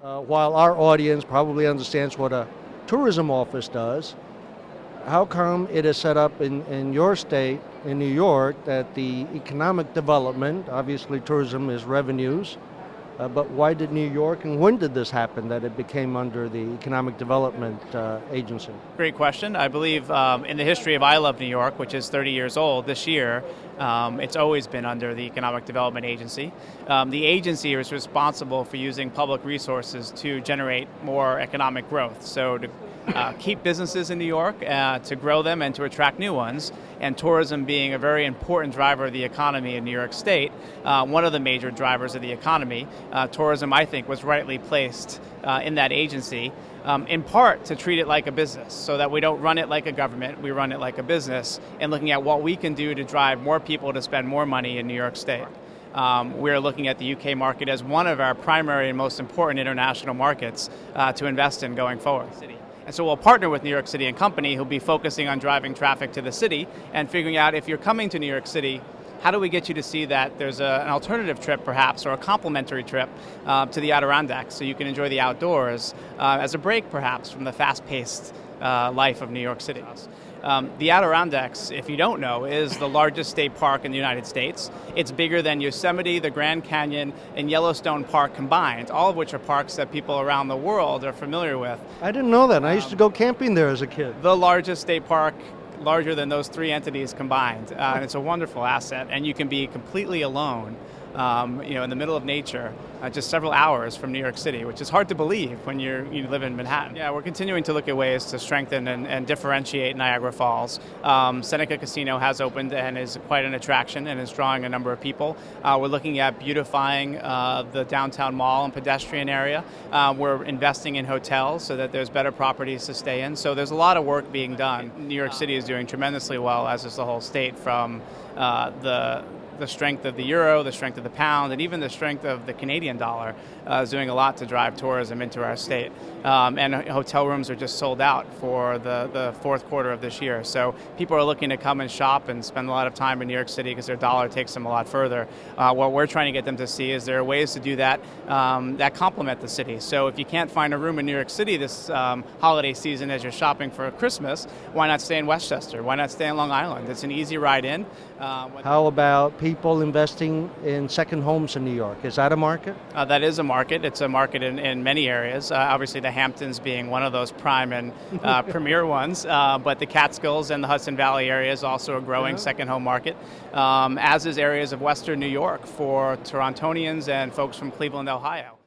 while our audience probably understands what a tourism office does, how come it is set up in your state, in New York, that the economic development, obviously tourism is revenues, but why did New York and when did this happen that it became under the Economic Development Agency? Great question. I believe in the history of I Love New York, which is 30 years old this year, it's always been under the Economic Development Agency. The agency is responsible for using public resources to generate more economic growth. So to keep businesses in New York, to grow them and to attract new ones, and tourism being a very important driver of the economy in New York State, one of the major drivers of the economy. Tourism, I think, was rightly placed in that agency, in part to treat it like a business, so that we don't run it like a government, we run it like a business, and looking at what we can do to drive more people to spend more money in New York State. We're looking at the UK market as one of our primary and most important international markets to invest in going forward. And so we'll partner with New York City and Company, who'll be focusing on driving traffic to the city and figuring out, if you're coming to New York City, how do we get you to see that there's an alternative trip perhaps, or a complementary trip to the Adirondacks, so you can enjoy the outdoors as a break perhaps from the fast-paced life of New York City. The Adirondacks, if you don't know, is the largest state park in the United States. It's bigger than Yosemite, the Grand Canyon, and Yellowstone Park combined, all of which are parks that people around the world are familiar with. I didn't know that. I used to go camping there as a kid. The largest state park, larger than those three entities combined. And it's a wonderful asset, and you can be completely alone in the middle of nature, just several hours from New York City, which is hard to believe when you live in Manhattan. Yeah, we're continuing to look at ways to strengthen and differentiate Niagara Falls. Seneca Casino has opened and is quite an attraction and is drawing a number of people. We're looking at beautifying the downtown mall and pedestrian area. We're investing in hotels so that there's better properties to stay in. So there's a lot of work being done. New York City is doing tremendously well, as is the whole state, from the strength of the euro, the strength of the pound, and even the strength of the Canadian dollar is doing a lot to drive tourism into our state. And hotel rooms are just sold out for the fourth quarter of this year. So people are looking to come and shop and spend a lot of time in New York City because their dollar takes them a lot further. What we're trying to get them to see is there are ways to do that that complement the city. So if you can't find a room in New York City this holiday season as you're shopping for Christmas, why not stay in Westchester? Why not stay in Long Island? It's an easy ride in. How about people investing in second homes in New York? Is that a market? That is a market. It's a market in many areas. Obviously, the Hamptons being one of those prime and premier ones, but the Catskills and the Hudson Valley area is also a growing second home market, as is areas of Western New York for Torontonians and folks from Cleveland, Ohio.